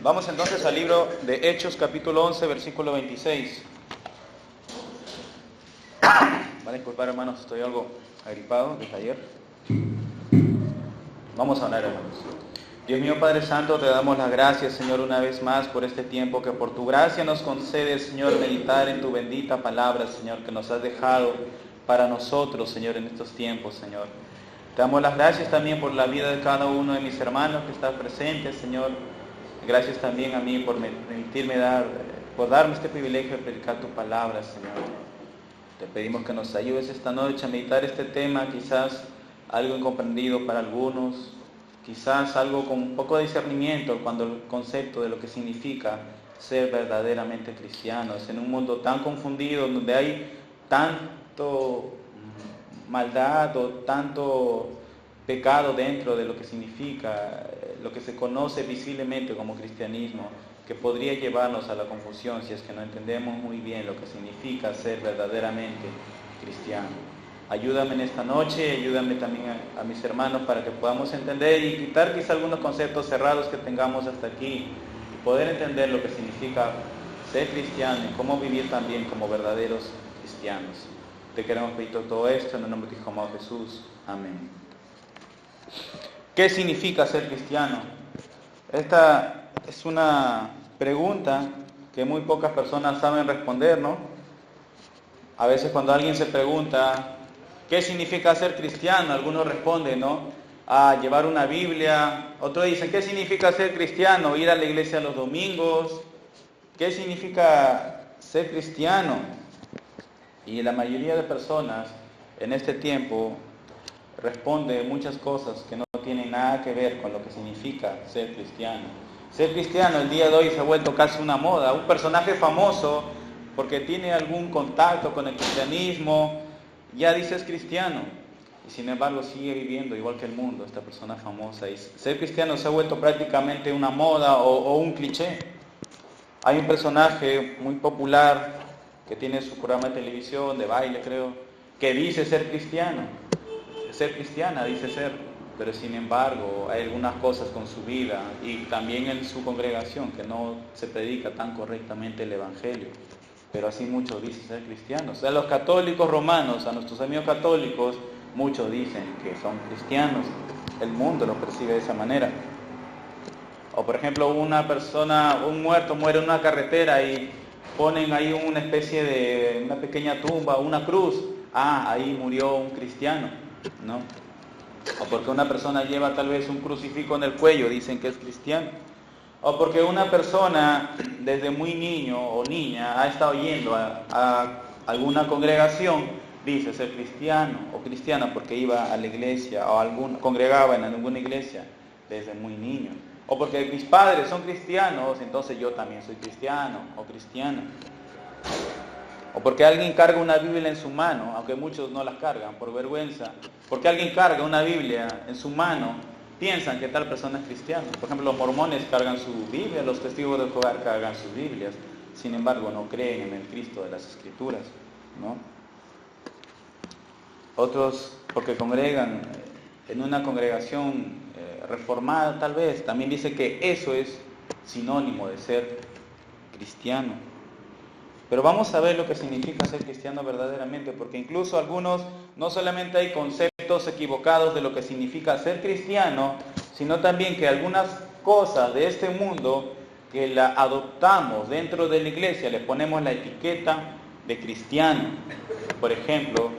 Vamos entonces al libro de Hechos, capítulo 11, versículo 26. Van a disculpar, hermanos, estoy algo agripado desde ayer. Vamos a orar, hermanos. Dios mío, Padre Santo, te damos las gracias, Señor, una vez más por este tiempo que por tu gracia nos concedes, Señor, meditar en tu bendita palabra, Señor, que nos has dejado para nosotros, Señor, en estos tiempos, Señor. Te damos las gracias también por la vida de cada uno de mis hermanos que está presente, Señor. Gracias también a mí por por darme este privilegio de predicar tu palabra, Señor. Te pedimos que nos ayudes esta noche a meditar este tema, quizás algo incomprendido para algunos, quizás algo con un poco de discernimiento cuando el concepto de lo que significa ser verdaderamente cristianos, en un mundo tan confundido, donde hay tanto maldad o tanto pecado dentro de lo que significa, lo que se conoce visiblemente como cristianismo, que podría llevarnos a la confusión si es que no entendemos muy bien lo que significa ser verdaderamente cristiano. Ayúdame en esta noche, ayúdame también a mis hermanos para que podamos entender y quitar quizá algunos conceptos cerrados que tengamos hasta aquí y poder entender lo que significa ser cristiano y cómo vivir también como verdaderos cristianos. Te queremos pedir todo esto en el nombre de tu Hijo amado Jesús. Amén. ¿Qué significa ser cristiano? Esta es una pregunta que muy pocas personas saben responder, ¿no? A veces cuando alguien se pregunta, ¿qué significa ser cristiano? Algunos responden, ¿no? A llevar una Biblia. Otros dicen, ¿qué significa ser cristiano? Ir a la iglesia los domingos. ¿Qué significa ser cristiano? Y la mayoría de personas en este tiempo responde muchas cosas que no tienen nada que ver con lo que significa ser cristiano. Ser cristiano el día de hoy se ha vuelto casi una moda. Un personaje famoso, porque tiene algún contacto con el cristianismo, ya dice es cristiano. Y sin embargo sigue viviendo igual que el mundo, esta persona famosa. Y ser cristiano se ha vuelto prácticamente una moda o un cliché. Hay un personaje muy popular que tiene su programa de televisión, de baile creo, que dice ser cristiano. Ser cristiana dice ser, pero sin embargo hay algunas cosas con su vida y también en su congregación que no se predica tan correctamente el evangelio, pero así muchos dicen ser cristianos. A los católicos romanos, a nuestros amigos católicos, muchos dicen que son cristianos. El mundo los percibe de esa manera. O por ejemplo, un muerto muere en una carretera y ponen ahí una especie de una pequeña tumba, una cruz. Ahí murió un cristiano, ¿no? O porque una persona lleva tal vez un crucifijo en el cuello, dicen que es cristiano. O porque una persona desde muy niño o niña ha estado yendo a alguna congregación, dice ser cristiano o cristiana porque iba a la iglesia o congregaba en alguna iglesia desde muy niño. O porque mis padres son cristianos, entonces yo también soy cristiano o cristiana. O porque alguien carga una Biblia en su mano, aunque muchos no las cargan por vergüenza. Porque alguien carga una Biblia en su mano, piensan que tal persona es cristiana. Por ejemplo, los mormones cargan su Biblia, los testigos de Jehová cargan sus Biblias. Sin embargo, no creen en el Cristo de las Escrituras, ¿no? Otros, porque congregan en una congregación reformada tal vez, también dice que eso es sinónimo de ser cristiano. Pero vamos a ver lo que significa ser cristiano verdaderamente, porque incluso algunos, no solamente hay conceptos equivocados de lo que significa ser cristiano, sino también que algunas cosas de este mundo que la adoptamos dentro de la iglesia, le ponemos la etiqueta de cristiano. Por ejemplo,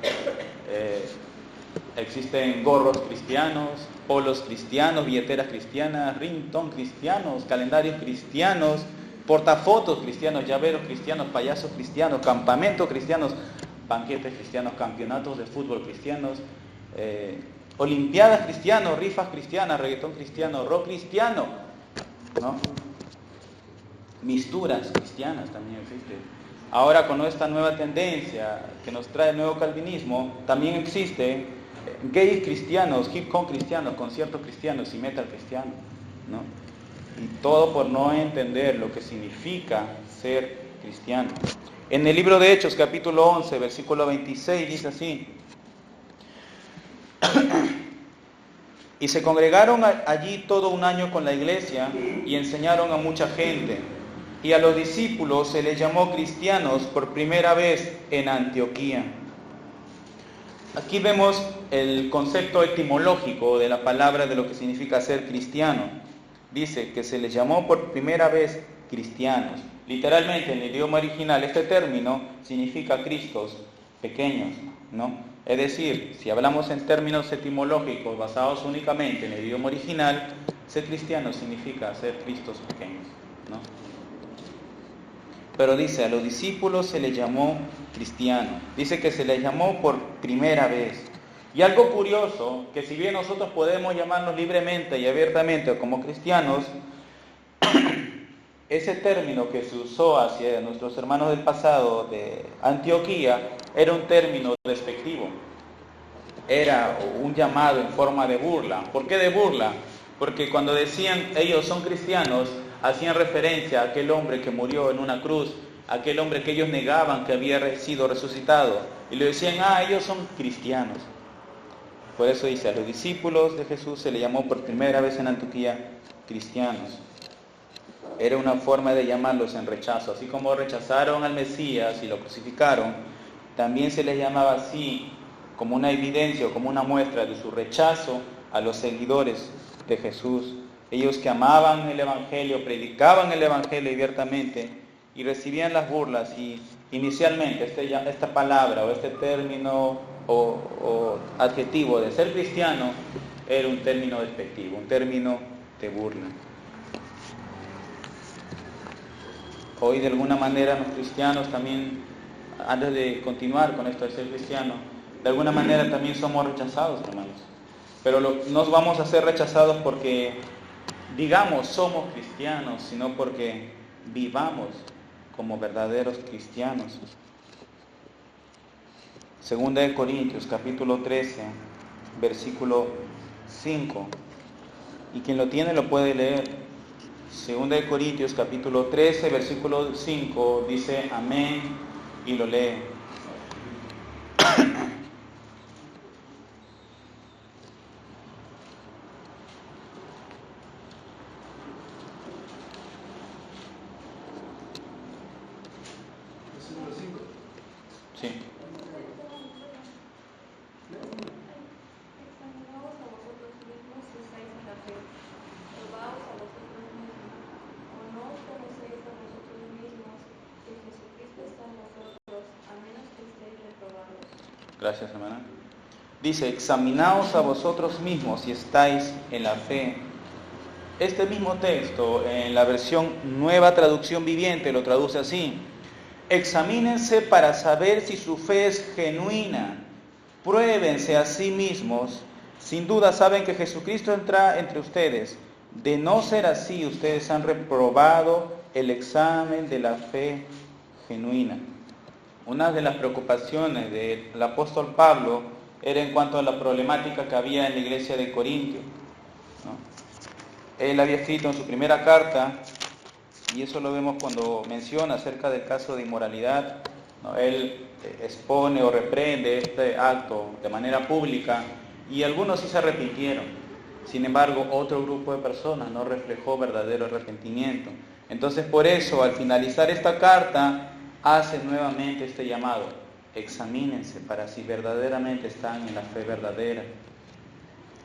existen gorros cristianos, polos cristianos, billeteras cristianas, ringtone cristianos, calendarios cristianos, portafotos cristianos, llaveros cristianos, payasos cristianos, campamentos cristianos, banquetes cristianos, campeonatos de fútbol cristianos, olimpiadas cristianos, rifas cristianas, reggaetón cristiano, rock cristiano, ¿no? Misturas cristianas también existen. Ahora con esta nueva tendencia que nos trae el nuevo calvinismo, también existe gays cristianos, hip hop cristianos, conciertos cristianos y metal cristiano, ¿no? Y todo por no entender lo que significa ser cristiano. En el libro de Hechos, capítulo 11, versículo 26, dice así: Y se congregaron allí todo un año con la iglesia y enseñaron a mucha gente. Y a los discípulos se les llamó cristianos por primera vez en Antioquía. Aquí vemos el concepto etimológico de la palabra de lo que significa ser cristiano. Dice que se les llamó por primera vez cristianos. Literalmente en el idioma original este término significa Cristos pequeños, ¿no? Es decir, si hablamos en términos etimológicos basados únicamente en el idioma original, ser cristiano significa ser Cristos pequeños, ¿no? Pero dice, a los discípulos se les llamó cristiano. Dice que se les llamó por primera vez. Y algo curioso, que si bien nosotros podemos llamarnos libremente y abiertamente como cristianos, ese término que se usó hacia nuestros hermanos del pasado de Antioquía era un término despectivo. Era un llamado en forma de burla. ¿Por qué de burla? Porque cuando decían ellos son cristianos, hacían referencia a aquel hombre que murió en una cruz, aquel hombre que ellos negaban que había sido resucitado. Y le decían, ellos son cristianos. Por eso dice, a los discípulos de Jesús se le llamó por primera vez en Antioquía cristianos. Era una forma de llamarlos en rechazo. Así como rechazaron al Mesías y lo crucificaron, también se les llamaba así como una evidencia o como una muestra de su rechazo a los seguidores de Jesús. Ellos que amaban el Evangelio, predicaban el Evangelio abiertamente y recibían las burlas. Y inicialmente esta palabra o este término o adjetivo de ser cristiano era un término despectivo, un término de burla. Hoy de alguna manera los cristianos también, antes de continuar con esto de ser cristiano, de alguna manera también somos rechazados, hermanos. Pero no vamos a ser rechazados porque digamos somos cristianos, sino porque vivamos como verdaderos cristianos. Segunda de Corintios, capítulo 13, versículo 5. Y quien lo tiene lo puede leer. Segunda de Corintios, capítulo 13, versículo 5, dice amén y lo lee. Versículo 5. Sí. Examinaos a vosotros mismos si estáis en la fe. Probaos a vosotros mismos. ¿O no os conocéis a vosotros mismos que Jesucristo está en vosotros, a menos que estéis reprobados? Gracias, hermana. Dice, examinaos a vosotros mismos si estáis en la fe. Este mismo texto, en la versión Nueva Traducción Viviente, lo traduce así. Examínense para saber si su fe es genuina. Pruébense a sí mismos. Sin duda saben que Jesucristo entra entre ustedes. De no ser así, ustedes han reprobado el examen de la fe genuina. Una de las preocupaciones del apóstol Pablo era en cuanto a la problemática que había en la iglesia de Corintio, ¿no? Él había escrito en su primera carta, y eso lo vemos cuando menciona acerca del caso de inmoralidad, ¿no? Él expone o reprende este acto de manera pública, y algunos sí se arrepintieron. Sin embargo, otro grupo de personas no reflejó verdadero arrepentimiento. Entonces, por eso, al finalizar esta carta, hace nuevamente este llamado. Examínense para si verdaderamente están en la fe verdadera.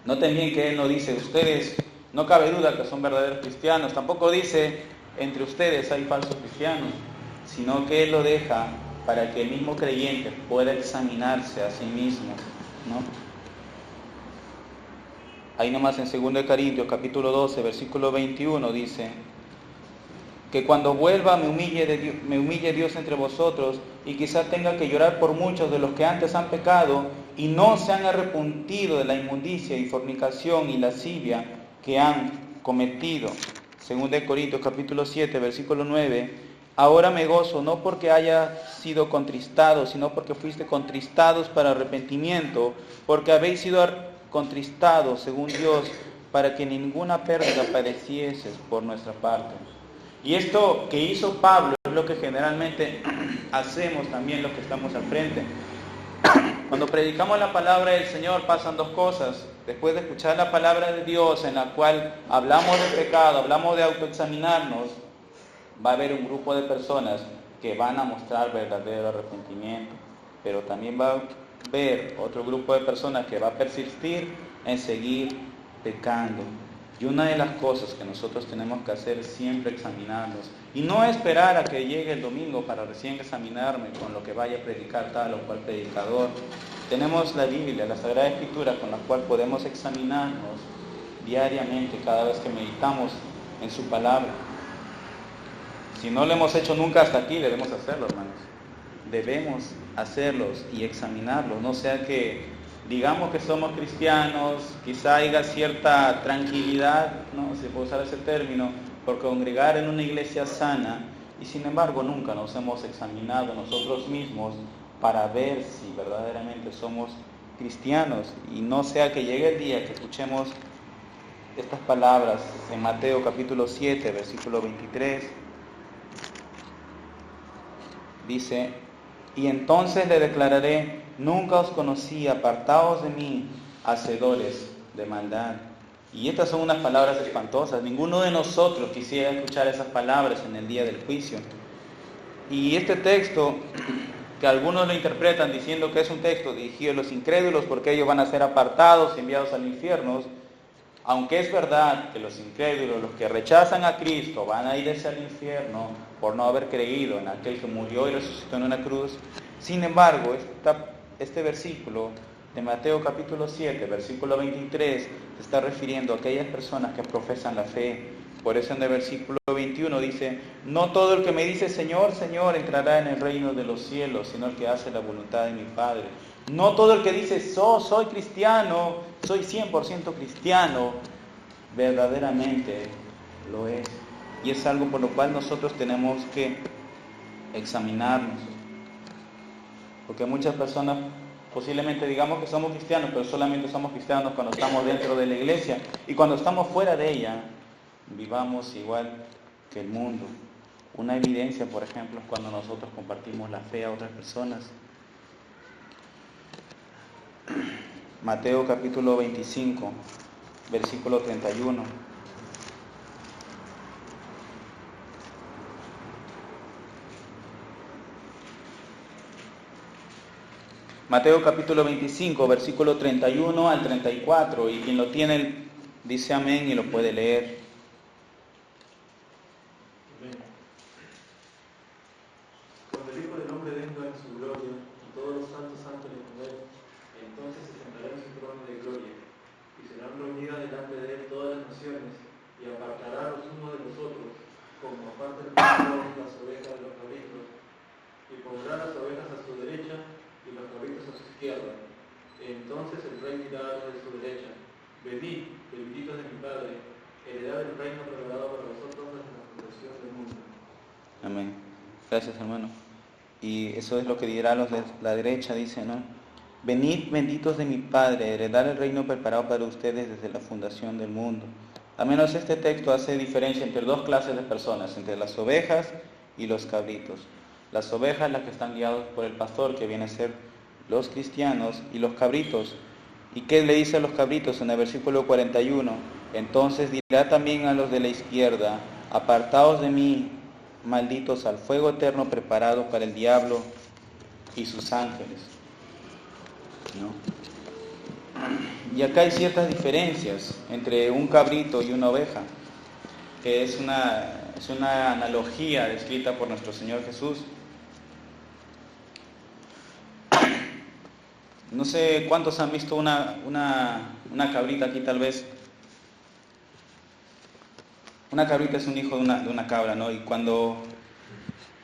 Noten bien que él no dice, ustedes, no cabe duda que son verdaderos cristianos. Tampoco dice, entre ustedes hay falsos cristianos. Sino que él lo deja para que el mismo creyente pueda examinarse a sí mismo, ¿no? Ahí nomás en 2 Corintios, capítulo 12, versículo 21, dice que cuando vuelva me humille Dios entre vosotros y quizás tenga que llorar por muchos de los que antes han pecado y no se han arrepentido de la inmundicia y fornicación y lascivia que han cometido. 2 Corintios capítulo 7, versículo 9. Ahora me gozo no porque haya sido contristado, sino porque fuiste contristados para arrepentimiento, porque habéis sido contristados según Dios, para que ninguna pérdida padecieses por nuestra parte. Y esto que hizo Pablo es lo que generalmente hacemos también los que estamos al frente. Cuando predicamos la palabra del Señor pasan dos cosas. después de escuchar la palabra de Dios en la cual hablamos de pecado, hablamos de autoexaminarnos, va a haber un grupo de personas que van a mostrar verdadero arrepentimiento, pero también va a haber otro grupo de personas que va a persistir en seguir pecando. Y una de las cosas que nosotros tenemos que hacer es siempre examinarnos y no esperar a que llegue el domingo para recién examinarme con lo que vaya a predicar tal o cual predicador. Tenemos la Biblia, la Sagrada Escritura, con la cual podemos examinarnos diariamente cada vez que meditamos en su palabra. Si no lo hemos hecho nunca hasta aquí, debemos hacerlo, hermanos. Debemos hacerlos y examinarlos, no sea que digamos que somos cristianos, quizá haya cierta tranquilidad, ¿no? Si puedo usar ese término, por congregar en una iglesia sana, y sin embargo nunca nos hemos examinado nosotros mismos para ver si verdaderamente somos cristianos, y no sea que llegue el día que escuchemos estas palabras en Mateo capítulo 7, versículo 23, dice: y entonces le declararé, nunca os conocí, apartaos de mí, hacedores de maldad. Y estas son unas palabras espantosas. Ninguno de nosotros quisiera escuchar esas palabras en el día del juicio. Y este texto, que algunos lo interpretan diciendo que es un texto dirigido a los incrédulos porque ellos van a ser apartados y enviados al infierno, aunque es verdad que los incrédulos, los que rechazan a Cristo, van a ir hacia el infierno por no haber creído en aquel que murió y resucitó en una cruz, sin embargo, este versículo de Mateo capítulo 7, versículo 23, se está refiriendo a aquellas personas que profesan la fe. Por eso en el versículo 21 dice: no todo el que me dice Señor, Señor entrará en el reino de los cielos, sino el que hace la voluntad de mi Padre. No todo el que dice soy cristiano, soy 100% cristiano, verdaderamente lo es. Y es algo por lo cual nosotros tenemos que examinarnos. Porque muchas personas posiblemente digamos que somos cristianos, pero solamente somos cristianos cuando estamos dentro de la iglesia. Y cuando estamos fuera de ella, vivamos igual que el mundo. Una evidencia, por ejemplo, es cuando nosotros compartimos la fe a otras personas. Mateo capítulo 25, versículo 31. Mateo capítulo 25, versículo 31 al 34. Y quien lo tiene dice amén y lo puede leer. Cuando el Hijo del Hombre venga en su gloria y todos los santos ángeles con él, entonces se sentará en su trono de gloria, y serán reunidas delante de él todas las naciones, y apartará a los unos de los otros, como aparta el pastor las ovejas de los cabritos, y pondrá las ovejas a su derecha y los cabritos a su izquierda. Entonces el rey dirá a los de su derecha: venid, benditos de mi Padre, heredad del reino preparado para vosotros desde la fundación del mundo. Amén. Gracias, hermano. Y eso es lo que dirá a los de la derecha, dice, ¿no? Venid, benditos de mi Padre, heredad el reino preparado para ustedes desde la fundación del mundo. Al menos este texto hace diferencia entre dos clases de personas, entre las ovejas y los cabritos. Las ovejas, las que están guiadas por el pastor, que viene a ser los cristianos, y los cabritos. ¿Y qué le dice a los cabritos en el versículo 41? Entonces dirá también a los de la izquierda: apartaos de mí, malditos, al fuego eterno preparado para el diablo y sus ángeles. ¿No? Y acá hay ciertas diferencias entre un cabrito y una oveja, que es una analogía descrita por nuestro Señor Jesús. No sé cuántos han visto una cabrita aquí, tal vez. Una cabrita es un hijo de una cabra, ¿no? Y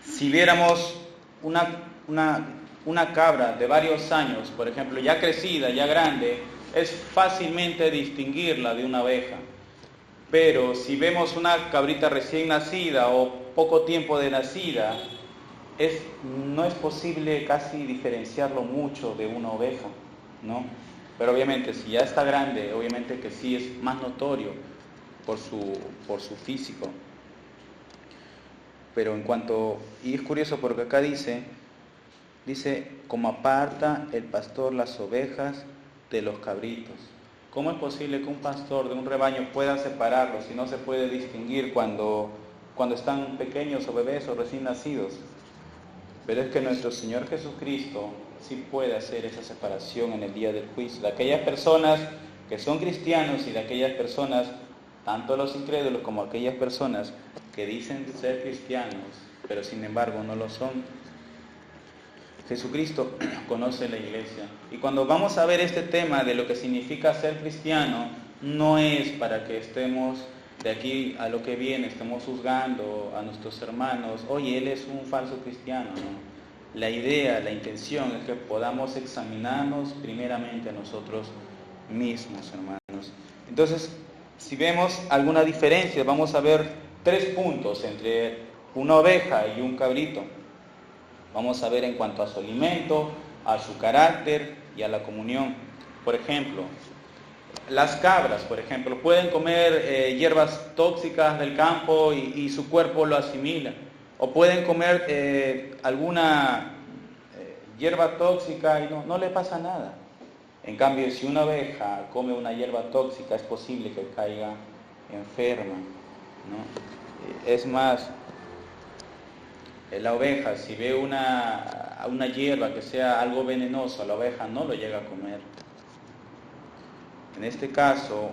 si viéramos una cabra de varios años, por ejemplo, ya crecida, ya grande, es fácilmente distinguirla de una oveja. Pero si vemos una cabrita recién nacida o poco tiempo de nacida, no es posible casi diferenciarlo mucho de una oveja, ¿no? Pero obviamente si ya está grande, obviamente que sí es más notorio por su físico. Pero y es curioso porque acá dice, como aparta el pastor las ovejas de los cabritos. ¿Cómo es posible que un pastor de un rebaño pueda separarlos si no se puede distinguir cuando están pequeños o bebés o recién nacidos? Pero es que nuestro Señor Jesucristo sí puede hacer esa separación en el día del juicio, de aquellas personas que son cristianos y de aquellas personas, tanto los incrédulos como aquellas personas que dicen ser cristianos, pero sin embargo no lo son. Jesucristo conoce la iglesia. Y cuando vamos a ver este tema de lo que significa ser cristiano, no es para que estemos de aquí a lo que viene, estemos juzgando a nuestros hermanos, oye, él es un falso cristiano, ¿no? La idea, la intención es que podamos examinarnos primeramente a nosotros mismos, hermanos. Entonces, si vemos alguna diferencia, vamos a ver 3 puntos entre una oveja y un cabrito. Vamos a ver en cuanto a su alimento, a su carácter y a la comunión. Por ejemplo, las cabras, por ejemplo, pueden comer hierbas tóxicas del campo y su cuerpo lo asimila. O pueden comer alguna hierba tóxica y no le pasa nada. En cambio, si una oveja come una hierba tóxica, es posible que caiga enferma, ¿no? Es más, la oveja, si ve una hierba que sea algo venenoso, la oveja no lo llega a comer. En este caso,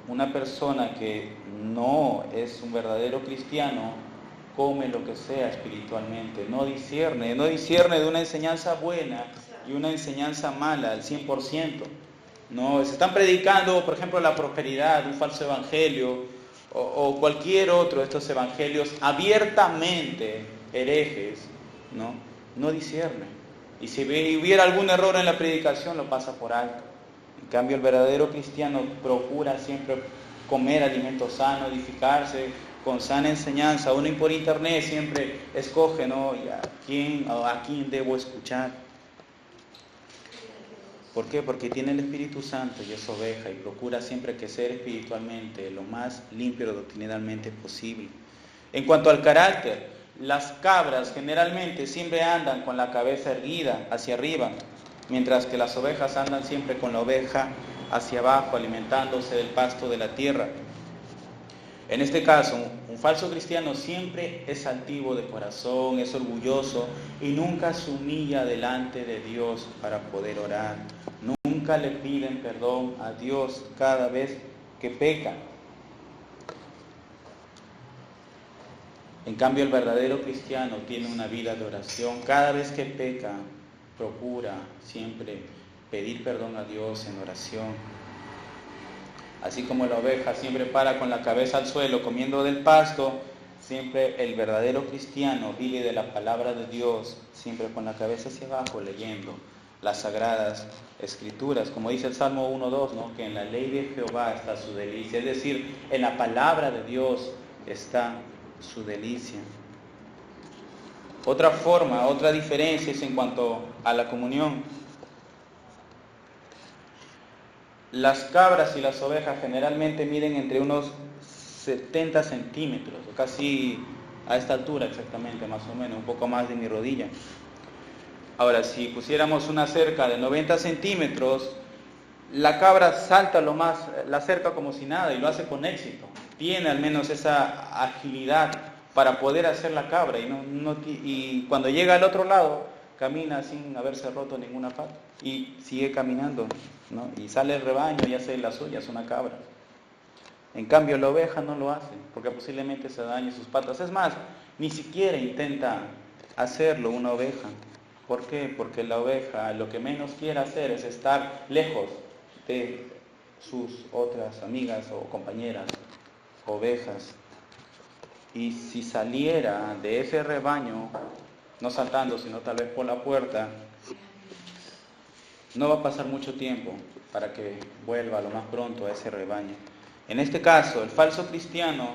una persona que no es un verdadero cristiano come lo que sea espiritualmente, no discierne de una enseñanza buena y una enseñanza mala al 100%. No, se están predicando, por ejemplo, la prosperidad, un falso evangelio o cualquier otro de estos evangelios abiertamente herejes, no discierne. Y si hubiera algún error en la predicación, lo pasa por alto. En cambio, el verdadero cristiano procura siempre comer alimento sano, edificarse con sana enseñanza. Uno por internet siempre escoge, ¿no? ¿Y a quién debo escuchar? ¿Por qué? Porque tiene el Espíritu Santo y es oveja y procura siempre crecer espiritualmente lo más limpio doctrinalmente posible. En cuanto al carácter, las cabras generalmente siempre andan con la cabeza erguida hacia arriba, mientras que las ovejas andan siempre con la oveja hacia abajo, alimentándose del pasto de la tierra. En este caso, un falso cristiano siempre es altivo de corazón, es orgulloso y nunca se humilla delante de Dios para poder orar. Nunca le piden perdón a Dios cada vez que pecan. En cambio, el verdadero cristiano tiene una vida de oración. Cada vez que peca, procura siempre pedir perdón a Dios en oración. Así como la oveja siempre para con la cabeza al suelo comiendo del pasto, siempre el verdadero cristiano vive de la palabra de Dios, siempre con la cabeza hacia abajo leyendo las sagradas escrituras. Como dice el Salmo 1:2, ¿no? Que en la ley de Jehová está su delicia, es decir, en la palabra de Dios está su delicia. Otra diferencia es en cuanto a la comunión. Las cabras y las ovejas generalmente miden entre unos 70 centímetros, casi a esta altura exactamente, más o menos, un poco más de mi rodilla. Ahora, si pusiéramos una cerca de 90 centímetros, la cabra salta la cerca como si nada y lo hace con éxito. Tiene al menos esa agilidad para poder hacer la cabra y cuando llega al otro lado, camina sin haberse roto ninguna pata y sigue caminando, ¿no? Y sale el rebaño y hace la suya, es una cabra. En cambio, la oveja no lo hace, porque posiblemente se dañe sus patas. Es más, ni siquiera intenta hacerlo una oveja. ¿Por qué? Porque la oveja lo que menos quiere hacer es estar lejos de sus otras amigas o compañeras ovejas. Y si saliera de ese rebaño, no saltando, sino tal vez por la puerta, no va a pasar mucho tiempo para que vuelva lo más pronto a ese rebaño. En este caso, el falso cristiano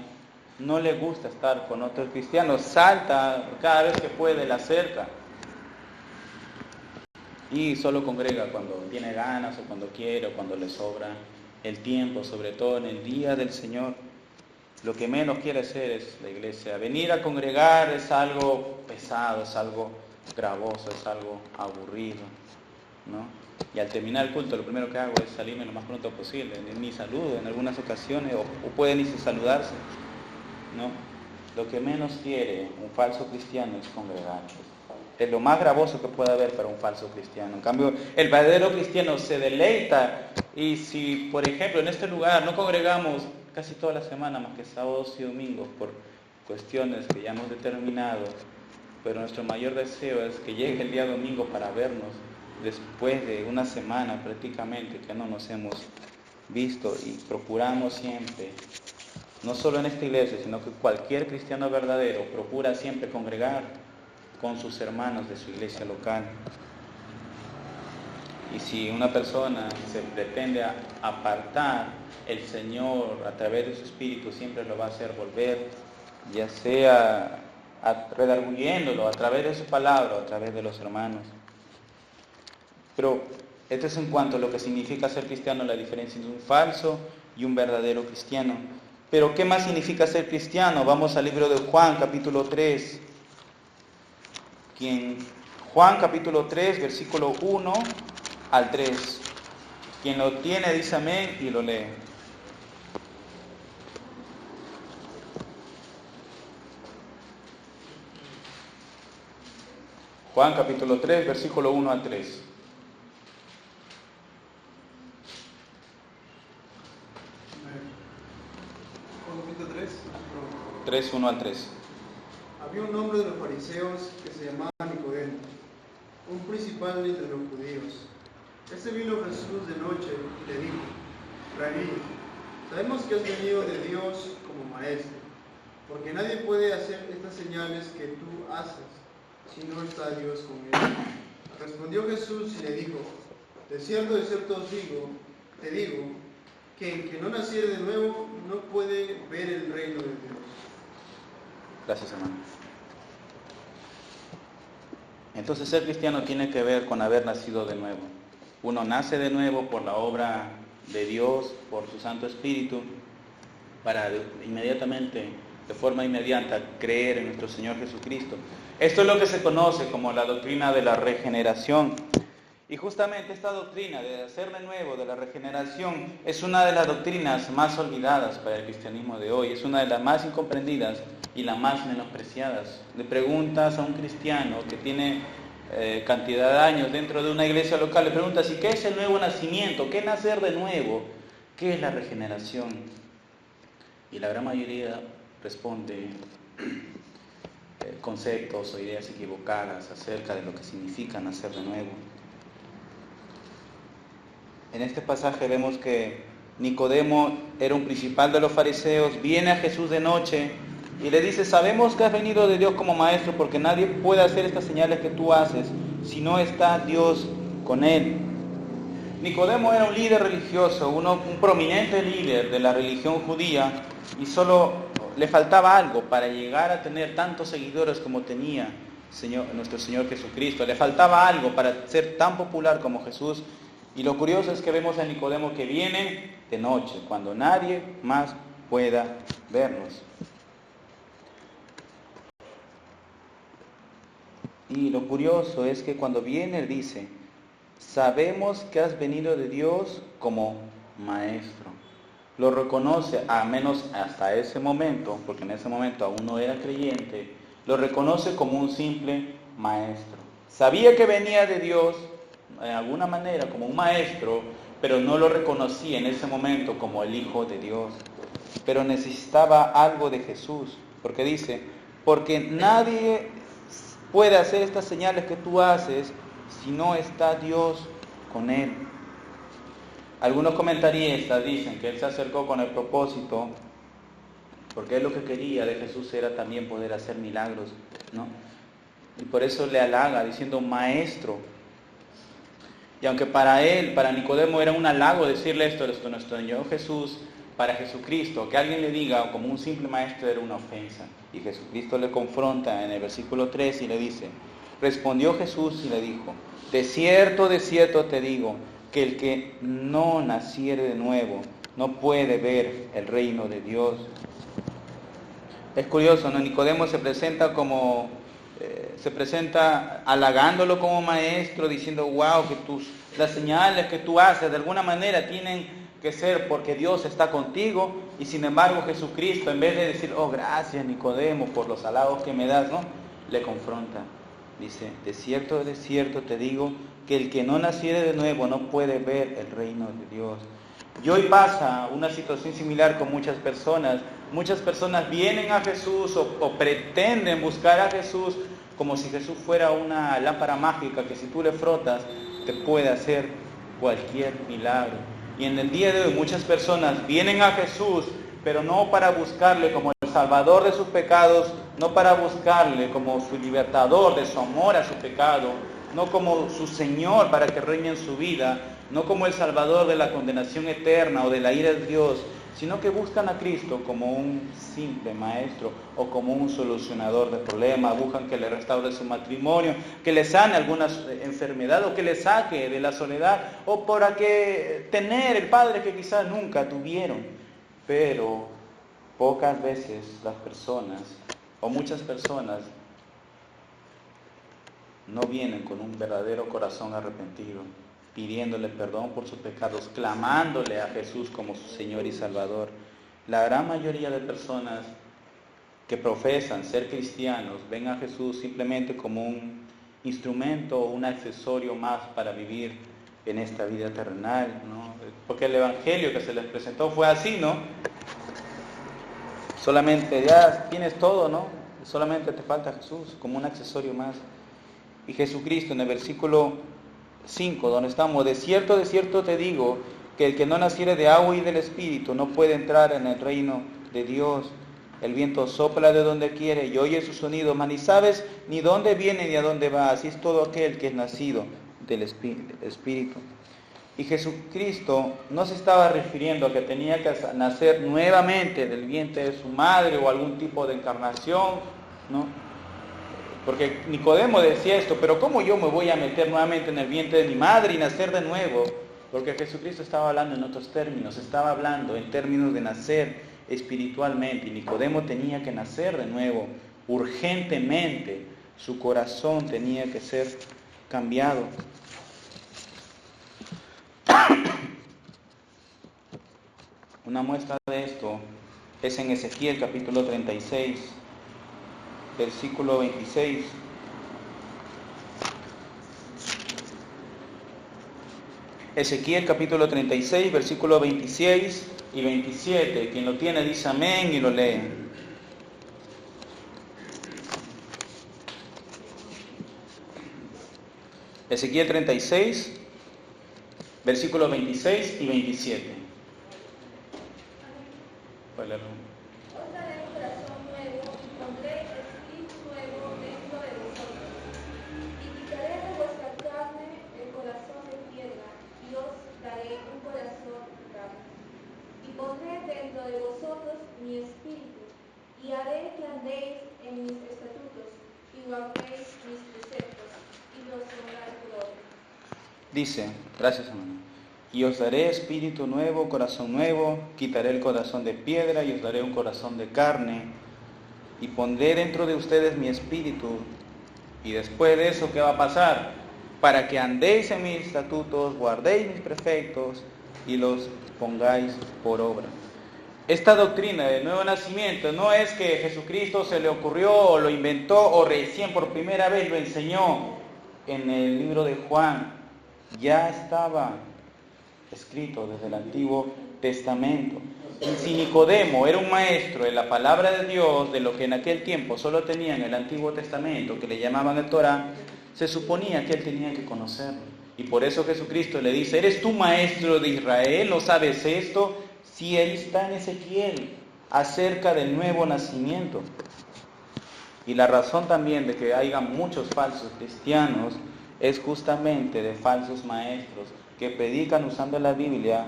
no le gusta estar con otros cristianos, salta cada vez que puede la cerca y solo congrega cuando tiene ganas o cuando quiere o cuando le sobra el tiempo, sobre todo en el día del Señor. Lo que menos quiere hacer es la iglesia. Venir a congregar es algo pesado, es algo gravoso, es algo aburrido. ¿no? Y al terminar el culto, lo primero que hago es salirme lo más pronto posible. Ni saludo en algunas ocasiones, o puede ni saludarse, ¿no? Lo que menos quiere un falso cristiano es congregarse. Es lo más gravoso que puede haber para un falso cristiano. En cambio, el verdadero cristiano se deleita. Y si, por ejemplo, en este lugar no congregamos casi toda la semana, más que sábados y domingos, por cuestiones que ya hemos determinado, pero nuestro mayor deseo es que llegue el día domingo para vernos después de una semana prácticamente que no nos hemos visto, y procuramos siempre, no solo en esta iglesia, sino que cualquier cristiano verdadero procura siempre congregar con sus hermanos de su iglesia local. Y si una persona se pretende apartar, el Señor a través de su Espíritu siempre lo va a hacer volver, ya sea redarguyéndolo a través de su palabra o a través de los hermanos. Pero esto es en cuanto a lo que significa ser cristiano, la diferencia entre un falso y un verdadero cristiano. Pero ¿qué más significa ser cristiano? Vamos al libro de Juan, capítulo 3. Juan, capítulo 3, versículo 1 al 3. Quien lo tiene dice amén y lo lee. Juan, capítulo 3, versículo 1 al 3. 3, 1 al 3. Había un hombre de los fariseos que se llamaba Nicodemo, un principal entre los judíos. Este vino a Jesús de noche y le dijo: Rabí, sabemos que has venido de Dios como maestro, porque nadie puede hacer estas señales que tú haces si no está Dios con él. Respondió Jesús y le dijo: de cierto os digo, te digo, que el que no naciere de nuevo no puede ver el reino de Dios. Gracias, hermano. Entonces ser cristiano tiene que ver con haber nacido de nuevo. Uno nace de nuevo por la obra de Dios, por su Santo Espíritu, para inmediatamente, de forma inmediata, creer en nuestro Señor Jesucristo. Esto es lo que se conoce como la doctrina de la regeneración. Y justamente esta doctrina de hacer de nuevo, de la regeneración, es una de las doctrinas más olvidadas para el cristianismo de hoy. Es una de las más incomprendidas y las más menospreciadas. Le preguntas a un cristiano que tiene cantidad de años dentro de una iglesia local, le preguntas: ¿y qué es el nuevo nacimiento? ¿Qué es nacer de nuevo? ¿Qué es la regeneración? Y la gran mayoría responde conceptos o ideas equivocadas acerca de lo que significa nacer de nuevo. En este pasaje vemos que Nicodemo era un principal de los fariseos, viene a Jesús de noche y le dice: sabemos que has venido de Dios como maestro, porque nadie puede hacer estas señales que tú haces si no está Dios con él. Nicodemo era un líder religioso, un prominente líder de la religión judía, y solo le faltaba algo para llegar a tener tantos seguidores como tenía nuestro Señor Jesucristo. Le faltaba algo para ser tan popular como Jesús. Y lo curioso es que vemos a Nicodemo que viene de noche, cuando nadie más pueda vernos. Y lo curioso es que cuando viene él dice: sabemos que has venido de Dios como maestro. Lo reconoce, al menos hasta ese momento, porque en ese momento aún no era creyente, lo reconoce como un simple maestro. Sabía que venía de Dios de alguna manera como un maestro, pero no lo reconocía en ese momento como el Hijo de Dios. Pero necesitaba algo de Jesús, porque dice: porque nadie puede hacer estas señales que tú haces si no está Dios con él. Algunos comentaristas dicen que él se acercó con el propósito, porque él lo que quería de Jesús era también poder hacer milagros, ¿no? Y por eso le halaga diciendo maestro. Y aunque para él, para Nicodemo, era un halago decirle esto a nuestro Señor Jesús, para Jesucristo, que alguien le diga como un simple maestro era una ofensa. Y Jesucristo le confronta en el versículo 3 y le dice: respondió Jesús y le dijo: de cierto te digo, que el que no naciere de nuevo no puede ver el reino de Dios. Es curioso, ¿no? Nicodemo se presenta como se presenta halagándolo como maestro, diciendo, wow, que las señales que tú haces de alguna manera tienen que ser porque Dios está contigo, y sin embargo Jesucristo, en vez de decir, oh, gracias Nicodemo por los halagos que me das, ¿no?, le confronta. Dice, de cierto te digo, que el que no naciere de nuevo no puede ver el reino de Dios. Y hoy pasa una situación similar con muchas personas. Muchas personas vienen a Jesús o pretenden buscar a Jesús como si Jesús fuera una lámpara mágica que si tú le frotas te puede hacer cualquier milagro. Y en el día de hoy muchas personas vienen a Jesús, pero no para buscarle como el salvador de sus pecados, no para buscarle como su libertador de su amor a su pecado, no como su Señor para que reine en su vida, no como el salvador de la condenación eterna o de la ira de Dios, sino que buscan a Cristo como un simple maestro o como un solucionador de problemas. Buscan que le restaure su matrimonio, que le sane alguna enfermedad o que le saque de la soledad, o para que tener el padre que quizás nunca tuvieron. Pero pocas veces las personas, o muchas personas, no vienen con un verdadero corazón arrepentido, pidiéndole perdón por sus pecados, clamándole a Jesús como su Señor y Salvador. La gran mayoría de personas que profesan ser cristianos ven a Jesús simplemente como un instrumento o un accesorio más para vivir en esta vida terrenal, ¿no? Porque el evangelio que se les presentó fue así, ¿no? Solamente ya tienes todo, ¿no? Solamente te falta Jesús como un accesorio más. Y Jesucristo en el versículo 5, donde estamos, de cierto te digo, que el que no naciere de agua y del Espíritu no puede entrar en el reino de Dios. El viento sopla de donde quiere y oye su sonido, mas ni sabes ni dónde viene ni a dónde va. Así es todo aquel que es nacido del Espíritu. Y Jesucristo no se estaba refiriendo a que tenía que nacer nuevamente del vientre de su madre o algún tipo de encarnación, ¿no? Porque Nicodemo decía esto, pero ¿cómo yo me voy a meter nuevamente en el vientre de mi madre y nacer de nuevo? Porque Jesucristo estaba hablando en otros términos, estaba hablando en términos de nacer espiritualmente, y Nicodemo tenía que nacer de nuevo, urgentemente, su corazón tenía que ser cambiado. Una muestra de esto es en Ezequiel capítulo 36, versículo 26. Ezequiel capítulo 36, versículo 26 y 27. Quien lo tiene dice amén y lo lee. Ezequiel 36, versículos 26 y 27. ¿Cuál es? Os daré un corazón nuevo y pondré espíritu nuevo dentro de vosotros. Y quitaré de vuestra carne el corazón de piedra, y os daré un corazón de carne. Y pondré dentro de vosotros mi espíritu, y haré que andéis en mis estatutos, y guardéis mis preceptos, y los honráis gloria. Dice, gracias hermano. Y os daré espíritu nuevo, corazón nuevo, quitaré el corazón de piedra y os daré un corazón de carne, y pondré dentro de ustedes mi espíritu. Y después de eso, ¿qué va a pasar? Para que andéis en mis estatutos, guardéis mis preceptos y los pongáis por obra. Esta doctrina del nuevo nacimiento no es que Jesucristo se le ocurrió o lo inventó o recién por primera vez lo enseñó en el libro de Juan. Ya estaba escrito desde el Antiguo Testamento. Y si Nicodemo era un maestro de la palabra de Dios, de lo que en aquel tiempo solo tenían el Antiguo Testamento, que le llamaban el Torá, se suponía que él tenía que conocerlo. Y por eso Jesucristo le dice, ¿eres tú maestro de Israel? ¿No sabes esto? Sí, ahí está en Ezequiel, acerca del nuevo nacimiento. Y la razón también de que haya muchos falsos cristianos es justamente de falsos maestros que predican usando la Biblia,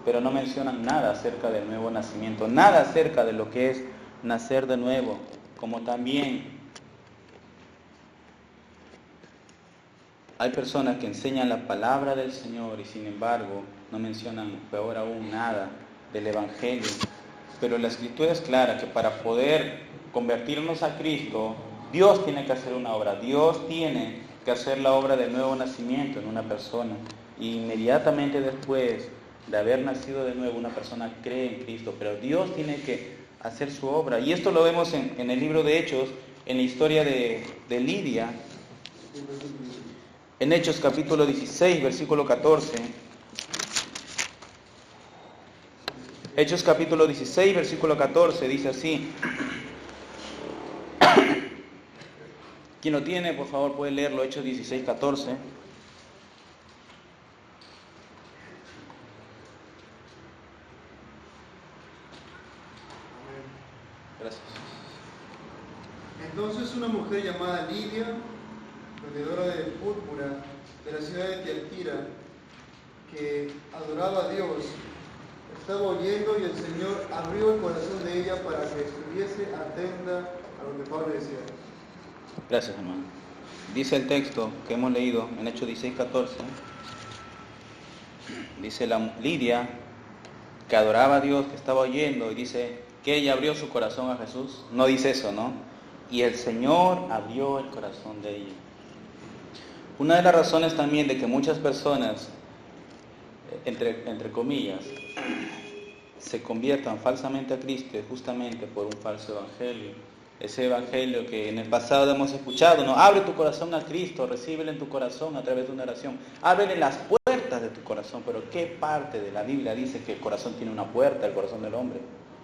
pero no mencionan nada acerca del nuevo nacimiento, nada acerca de lo que es nacer de nuevo, como también hay personas que enseñan la palabra del Señor y sin embargo no mencionan, peor aún, nada del Evangelio. Pero la Escritura es clara que para poder convertirnos a Cristo, Dios tiene que hacer una obra, Dios tiene que hacer la obra del nuevo nacimiento en una persona. Y inmediatamente después de haber nacido de nuevo, una persona cree en Cristo, pero Dios tiene que hacer su obra. Y esto lo vemos en el libro de Hechos, en la historia de Lidia, en Hechos capítulo 16, versículo 14. Hechos capítulo 16, versículo 14, dice así. Quien lo tiene, por favor, puede leerlo, Hechos 16, 14. Gracias. Entonces una mujer llamada Lidia, vendedora de púrpura de la ciudad de Tiatira, que adoraba a Dios, estaba oyendo y el Señor abrió el corazón de ella para que estuviese atenta a lo que Pablo decía. Gracias, hermano. Dice el texto que hemos leído en Hechos 16, 14. Dice la Lidia, que adoraba a Dios, que estaba oyendo, y dice que ella abrió su corazón a Jesús. No dice eso, ¿no? Y el Señor abrió el corazón de ella. Una de las razones también de que muchas personas, entre comillas, se conviertan falsamente a Cristo es justamente por un falso evangelio. Ese evangelio que en el pasado hemos escuchado, ¿no? Abre tu corazón a Cristo, recíbelo en tu corazón a través de una oración. Ábrele las puertas de tu corazón. Pero ¿qué parte de la Biblia dice que el corazón tiene una puerta, el corazón del hombre?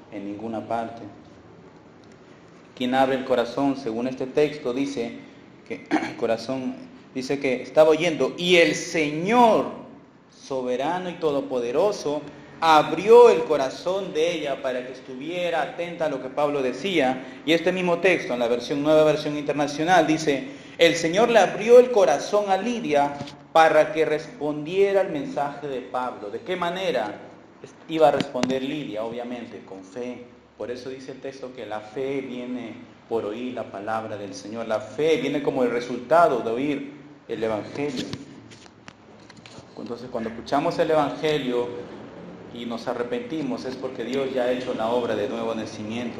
En ninguna parte. Quien abre el corazón, según este texto, dice que el corazón, dice que estaba oyendo, y el Señor, soberano y todopoderoso, abrió el corazón de ella para que estuviera atenta a lo que Pablo decía. Y este mismo texto, en la nueva versión internacional, dice, el Señor le abrió el corazón a Lidia para que respondiera al mensaje de Pablo. ¿De qué manera iba a responder Lidia? Obviamente, con fe. Por eso dice el texto que la fe viene por oír la palabra del Señor. La fe viene como el resultado de oír el Evangelio. Entonces, cuando escuchamos el Evangelio y nos arrepentimos, es porque Dios ya ha hecho la obra de nuevo nacimiento.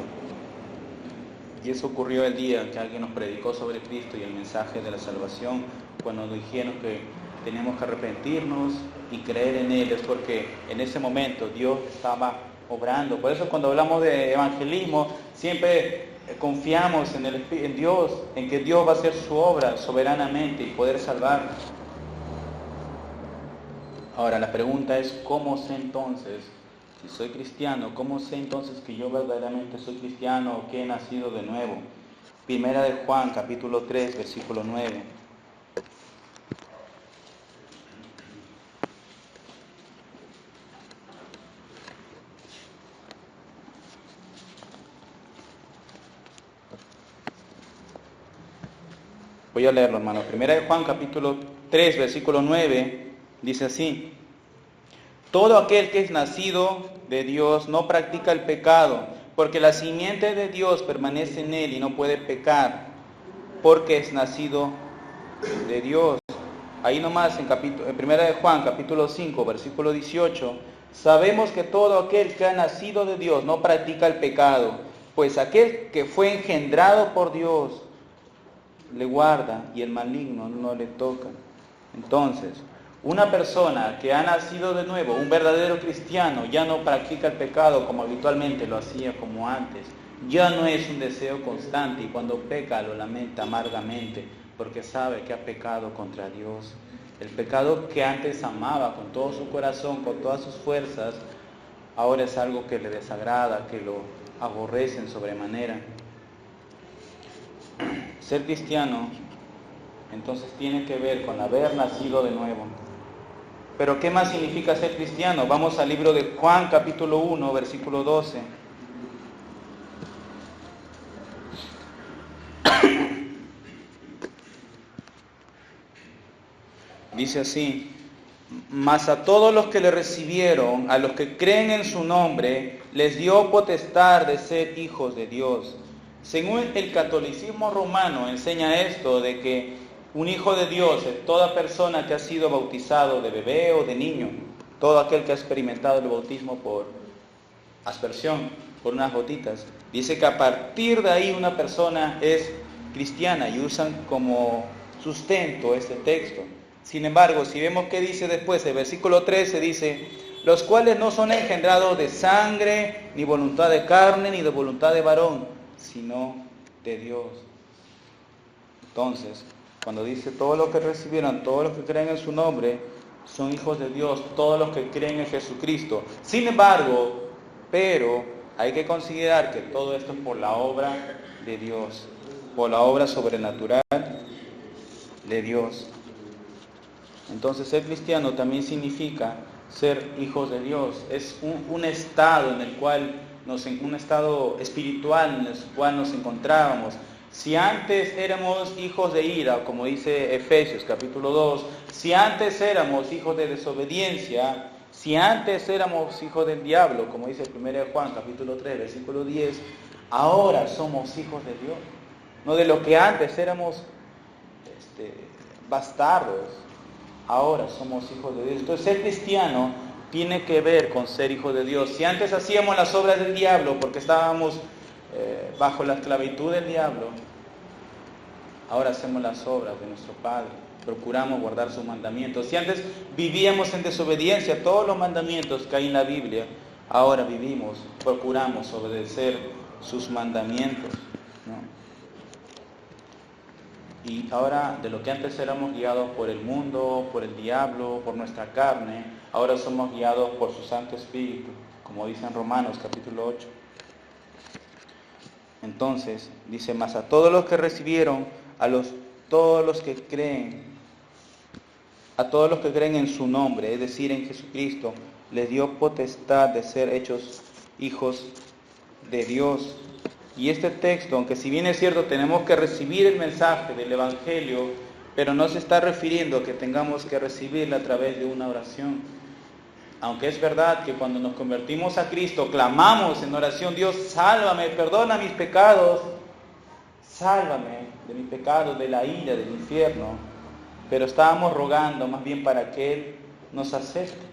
Y eso ocurrió el día que alguien nos predicó sobre Cristo y el mensaje de la salvación, cuando nos dijeron que teníamos que arrepentirnos y creer en Él, es porque en ese momento Dios estaba obrando. Por eso cuando hablamos de evangelismo, siempre confiamos en Dios, en que Dios va a hacer su obra soberanamente y poder salvar. Ahora, la pregunta es, ¿cómo sé entonces, si soy cristiano, cómo sé entonces que yo verdaderamente soy cristiano o que he nacido de nuevo? Primera de Juan, capítulo 3, versículo 9. Voy a leerlo, hermano. Primera de Juan, capítulo 3, versículo 9, dice así. Todo aquel que es nacido de Dios no practica el pecado, porque la simiente de Dios permanece en él y no puede pecar, porque es nacido de Dios. Ahí nomás en Primera de Juan, capítulo 5, versículo 18, sabemos que todo aquel que ha nacido de Dios no practica el pecado, pues aquel que fue engendrado por Dios le guarda y el maligno no le toca. Entonces, una persona que ha nacido de nuevo, un verdadero cristiano, ya no practica el pecado como habitualmente lo hacía como antes. Ya no es un deseo constante y cuando peca lo lamenta amargamente porque sabe que ha pecado contra Dios. El pecado que antes amaba con todo su corazón, con todas sus fuerzas, ahora es algo que le desagrada, que lo aborrece en sobremanera. Ser cristiano, entonces, tiene que ver con haber nacido de nuevo. Pero ¿qué más significa ser cristiano? Vamos al libro de Juan, capítulo 1, versículo 12. Dice así, mas a todos los que le recibieron, a los que creen en su nombre, les dio potestad de ser hijos de Dios. Según el catolicismo romano enseña esto de que un hijo de Dios es toda persona que ha sido bautizado de bebé o de niño, todo aquel que ha experimentado el bautismo por aspersión, por unas gotitas. Dice que a partir de ahí una persona es cristiana y usan como sustento este texto. Sin embargo, si vemos qué dice después, el versículo 13 dice, los cuales no son engendrados de sangre, ni voluntad de carne, ni de voluntad de varón, sino de Dios. Entonces, cuando dice todos los que recibieron, todos los que creen en su nombre, son hijos de Dios, todos los que creen en Jesucristo. Sin embargo, pero hay que considerar que todo esto es por la obra de Dios, por la obra sobrenatural de Dios. Entonces, ser cristiano también significa ser hijos de Dios. Es un estado en el cual un estado espiritual en el cual nos encontrábamos. Si antes éramos hijos de ira, como dice Efesios capítulo 2, si antes éramos hijos de desobediencia, si antes éramos hijos del diablo, como dice 1 Juan capítulo 3, versículo 10, ahora somos hijos de Dios. No de lo que antes éramos bastardos, ahora somos hijos de Dios. Entonces ser cristiano tiene que ver con ser hijo de Dios. Si antes hacíamos las obras del diablo porque estábamos bajo la esclavitud del diablo, ahora hacemos las obras de nuestro Padre, procuramos guardar sus mandamientos. Si antes vivíamos en desobediencia a todos los mandamientos que hay en la Biblia, ahora procuramos obedecer sus mandamientos, ¿no? Y ahora, de lo que antes éramos guiados por el mundo, por el diablo, por nuestra carne, ahora somos guiados por su Santo Espíritu, como dice en Romanos capítulo 8. Entonces, dice, más a todos los que recibieron, todos los que creen en su nombre, es decir, en Jesucristo, les dio potestad de ser hechos hijos de Dios. Y este texto, aunque si bien es cierto, tenemos que recibir el mensaje del Evangelio, pero no se está refiriendo a que tengamos que recibirlo a través de una oración. Aunque es verdad que cuando nos convertimos a Cristo, clamamos en oración, Dios, sálvame, perdona mis pecados, sálvame de mis pecados, de la ira, del infierno. Pero estábamos rogando más bien para que Él nos acepte,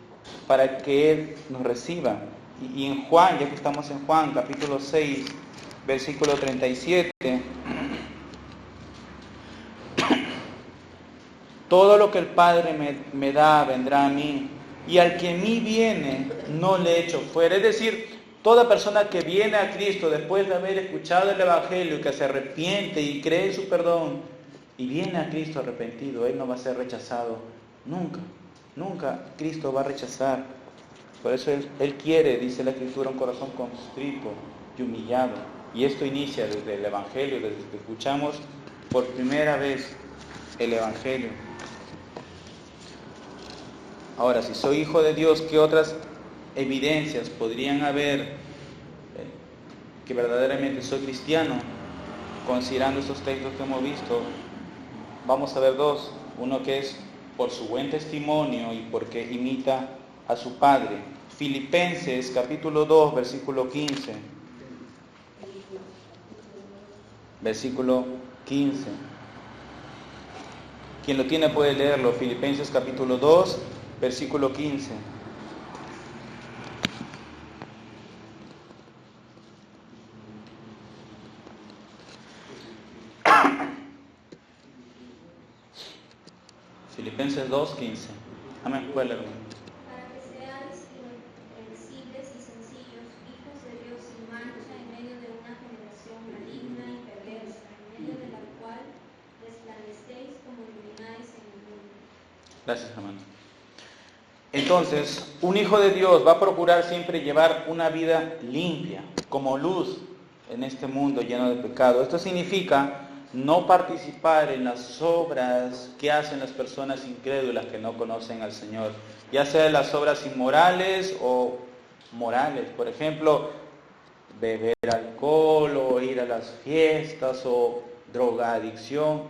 para que Él nos reciba. Y en Juan, ya que estamos en Juan, capítulo 6, versículo 37, todo lo que el Padre me da vendrá a mí, y al que a mí viene no le echo fuera. Es decir, toda persona que viene a Cristo después de haber escuchado el Evangelio, que se arrepiente y cree en su perdón, y viene a Cristo arrepentido, Él no va a ser rechazado nunca. Nunca Cristo va a rechazar. Por eso Él quiere, dice la Escritura, un corazón constrito y humillado. Y esto inicia desde el Evangelio, desde que escuchamos por primera vez el Evangelio. Ahora, si soy hijo de Dios, ¿qué otras evidencias podrían haber que verdaderamente soy cristiano? Considerando estos textos que hemos visto, vamos a ver dos. Uno que es por su buen testimonio y porque imita a su Padre. Filipenses capítulo 2, versículo 15. Versículo 15. Quien lo tiene puede leerlo. Filipenses capítulo 2, versículo 15. Filipenses 2, 15. Amén. Puede leerlo. Para que seáis irreprensibles y sencillos, hijos de Dios sin mancha, en medio de una generación maligna y perversa, en medio de la cual resplandecéis como ilumináis en el mundo. Gracias, hermano. Entonces, un hijo de Dios va a procurar siempre llevar una vida limpia, como luz en este mundo lleno de pecado. Esto significa no participar en las obras que hacen las personas incrédulas que no conocen al Señor, ya sea las obras inmorales o morales. Por ejemplo, beber alcohol o ir a las fiestas o drogadicción,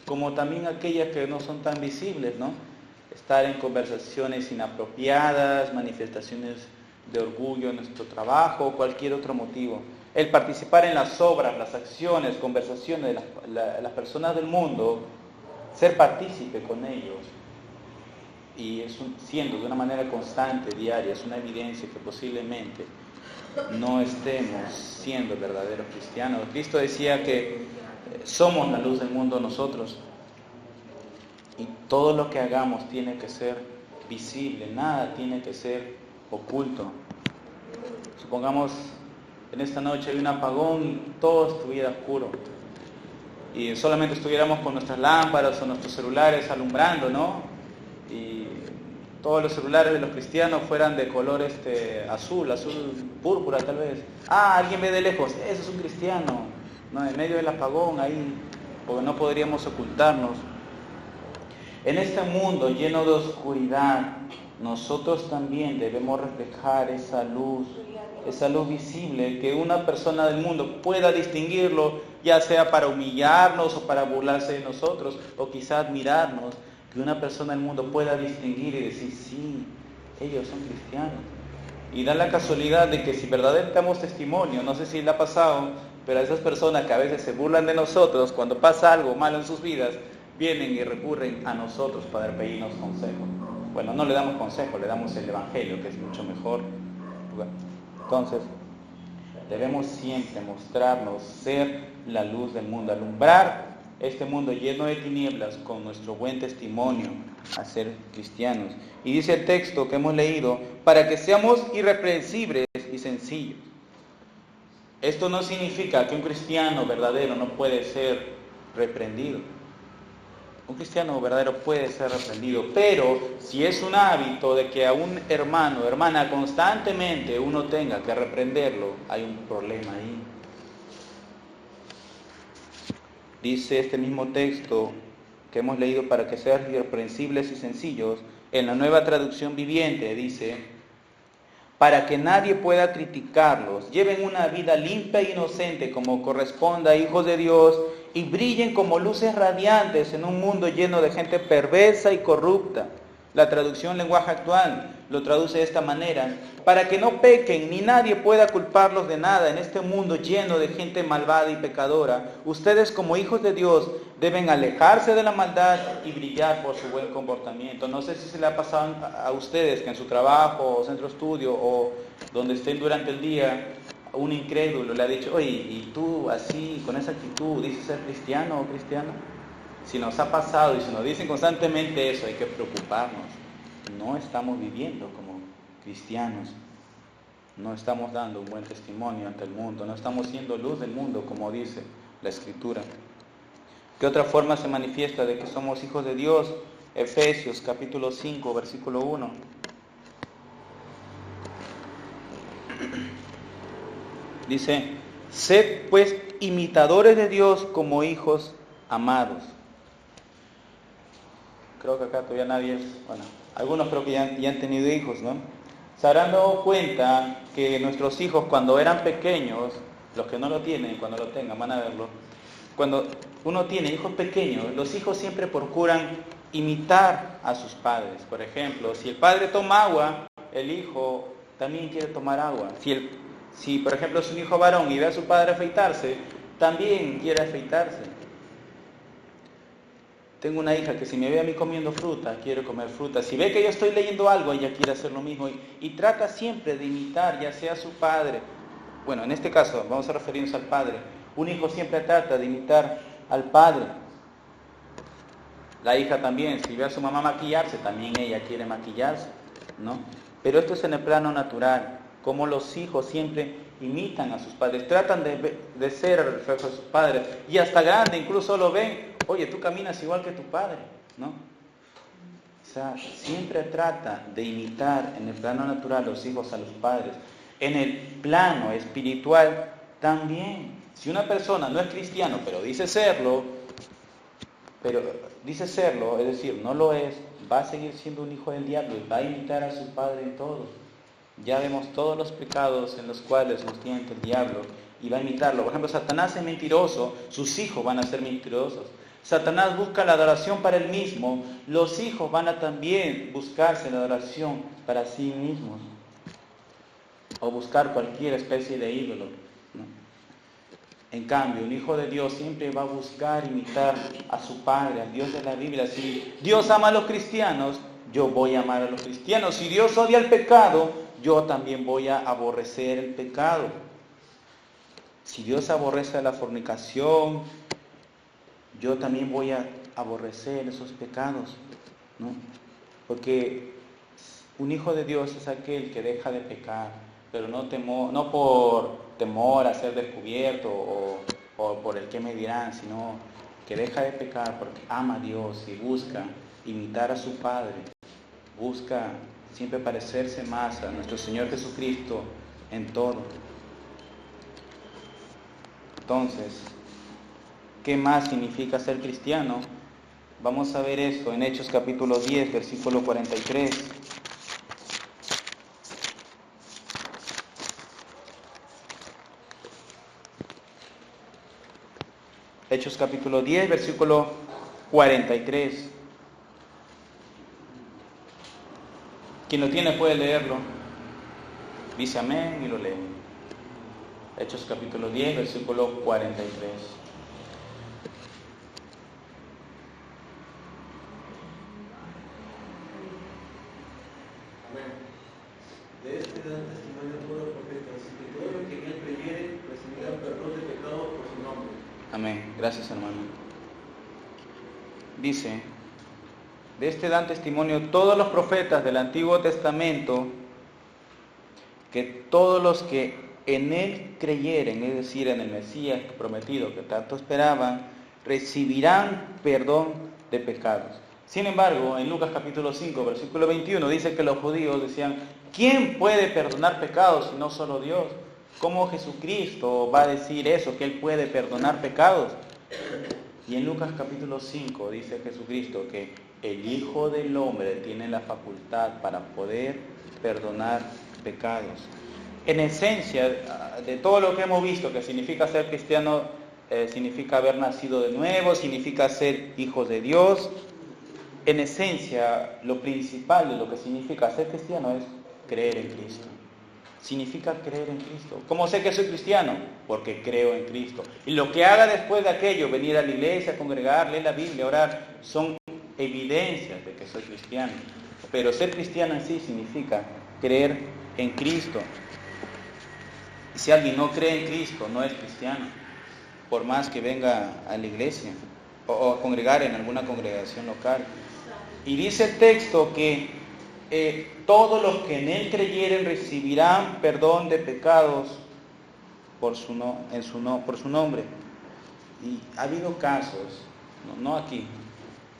como también aquellas que no son tan visibles, ¿no? Estar en conversaciones inapropiadas, manifestaciones de orgullo en nuestro trabajo o cualquier otro motivo. El participar en las obras, las acciones, conversaciones de las personas del mundo, ser partícipe con ellos, y siendo de una manera constante, diaria, es una evidencia que posiblemente no estemos siendo verdaderos cristianos. Cristo decía que somos la luz del mundo nosotros. Y todo lo que hagamos tiene que ser visible, nada tiene que ser oculto. Supongamos en esta noche hay un apagón y todo estuviera oscuro. Y solamente estuviéramos con nuestras lámparas o nuestros celulares alumbrando, ¿no? Y todos los celulares de los cristianos fueran de color azul púrpura tal vez. Alguien ve de lejos, ese es un cristiano, ¿no? En medio del apagón ahí, porque no podríamos ocultarnos. En este mundo lleno de oscuridad, nosotros también debemos reflejar esa luz visible, que una persona del mundo pueda distinguirlo, ya sea para humillarnos o para burlarse de nosotros, o quizá admirarnos, que una persona del mundo pueda distinguir y decir, sí, ellos son cristianos. Y da la casualidad de que si verdaderamente damos testimonio, no sé si le ha pasado, pero a esas personas que a veces se burlan de nosotros, cuando pasa algo malo en sus vidas, vienen y recurren a nosotros para pedirnos consejo. Bueno, no le damos consejo, le damos el Evangelio, que es mucho mejor. Entonces, debemos siempre mostrarnos, ser la luz del mundo, alumbrar este mundo lleno de tinieblas con nuestro buen testimonio a ser cristianos. Y dice el texto que hemos leído, para que seamos irreprensibles y sencillos. Esto no significa que un cristiano verdadero no puede ser reprendido. Un cristiano verdadero puede ser reprendido, pero si es un hábito de que a un hermano o hermana constantemente uno tenga que reprenderlo, hay un problema ahí. Dice este mismo texto que hemos leído, para que sean irreprensibles y sencillos, en la Nueva Traducción Viviente dice, para que nadie pueda criticarlos, lleven una vida limpia e inocente como corresponde a hijos de Dios, y brillen como luces radiantes en un mundo lleno de gente perversa y corrupta. La traducción lenguaje actual lo traduce de esta manera, para que no pequen ni nadie pueda culparlos de nada en este mundo lleno de gente malvada y pecadora. Ustedes como hijos de Dios deben alejarse de la maldad y brillar por su buen comportamiento. No sé si se le ha pasado a ustedes que en su trabajo o centro de estudio o donde estén durante el día, un incrédulo le ha dicho, oye, ¿y tú así, con esa actitud, dices ser cristiano o cristiana? Si nos ha pasado y si nos dicen constantemente eso, hay que preocuparnos. No estamos viviendo como cristianos. No estamos dando un buen testimonio ante el mundo. No estamos siendo luz del mundo, como dice la Escritura. ¿Qué otra forma se manifiesta de que somos hijos de Dios? Efesios capítulo 5, versículo 1. Dice, sed pues imitadores de Dios como hijos amados. Creo que acá todavía nadie algunos creo que ya han tenido hijos, ¿no? Se habrán dado cuenta que nuestros hijos cuando eran pequeños, los que no lo tienen, cuando lo tengan van a verlo, cuando uno tiene hijos pequeños, los hijos siempre procuran imitar a sus padres. Por ejemplo, si el padre toma agua, el hijo también quiere tomar agua. Si por ejemplo es un hijo varón y ve a su padre afeitarse, también quiere afeitarse. Tengo una hija que si me ve a mí comiendo fruta, quiere comer fruta. Si ve que yo estoy leyendo algo, ella quiere hacer lo mismo. Y trata siempre de imitar, ya sea a su padre. Bueno, en este caso, vamos a referirnos al padre. Un hijo siempre trata de imitar al padre. La hija también, si ve a su mamá maquillarse, también ella quiere maquillarse, ¿no? Pero esto es en el plano natural. Como los hijos siempre imitan a sus padres, tratan de ser el reflejo de sus padres. Y hasta grande, incluso lo ven. Oye, tú caminas igual que tu padre, ¿no? O sea, siempre trata de imitar en el plano natural los hijos a los padres. En el plano espiritual también. Si una persona no es cristiano, pero dice serlo, es decir, no lo es, va a seguir siendo un hijo del diablo y va a imitar a su padre en todo. Ya vemos todos los pecados en los cuales nos tienta el diablo y va a imitarlo. Por ejemplo, Satanás es mentiroso, sus hijos van a ser mentirosos. Satanás busca la adoración para él mismo, los hijos van a también buscarse la adoración para sí mismos. O buscar cualquier especie de ídolo, ¿no? En cambio, un hijo de Dios siempre va a buscar imitar a su Padre, al Dios de la Biblia. Si Dios ama a los cristianos, yo voy a amar a los cristianos. Si Dios odia el pecado, yo también voy a aborrecer el pecado. Si Dios aborrece la fornicación, yo también voy a aborrecer esos pecados, ¿no? Porque un hijo de Dios es aquel que deja de pecar, pero no por temor a ser descubierto o por el que me dirán, sino que deja de pecar porque ama a Dios y busca imitar a su Padre, busca siempre parecerse más a nuestro Señor Jesucristo en todo. Entonces, ¿qué más significa ser cristiano? Vamos a ver esto en Hechos capítulo 10, versículo 43. Hechos capítulo 10, versículo 43. Quien lo tiene puede leerlo. Dice amén y lo lee. Hechos capítulo 10, versículo 43. Amén. De este dan testimonio todos los profetas, y todos los que en él creyeren recibirán perdón de pecados por su nombre. Amén. Gracias, hermano. Dice, de este dan testimonio todos los profetas del Antiguo Testamento, que todos los que en él creyeren, es decir, en el Mesías prometido que tanto esperaban, recibirán perdón de pecados. Sin embargo, en Lucas capítulo 5, versículo 21, dice que los judíos decían, ¿quién puede perdonar pecados si no solo Dios? ¿Cómo Jesucristo va a decir eso, que Él puede perdonar pecados? Y en Lucas capítulo 5 dice Jesucristo que el Hijo del Hombre tiene la facultad para poder perdonar pecados. En esencia, de todo lo que hemos visto, que significa ser cristiano, significa haber nacido de nuevo, significa ser hijos de Dios. En esencia, lo principal de lo que significa ser cristiano es creer en Cristo. Significa creer en Cristo. ¿Cómo sé que soy cristiano? Porque creo en Cristo. Y lo que haga después de aquello, venir a la iglesia, congregar, leer la Biblia, orar, son evidencias de que soy cristiano. Pero ser cristiano en sí significa creer en Cristo. Y si alguien no cree en Cristo, no es cristiano, por más que venga a la iglesia o a congregar en alguna congregación local. Y dice el texto que todos los que en él creyeren recibirán perdón de pecados por su nombre. Y ha habido casos, no aquí,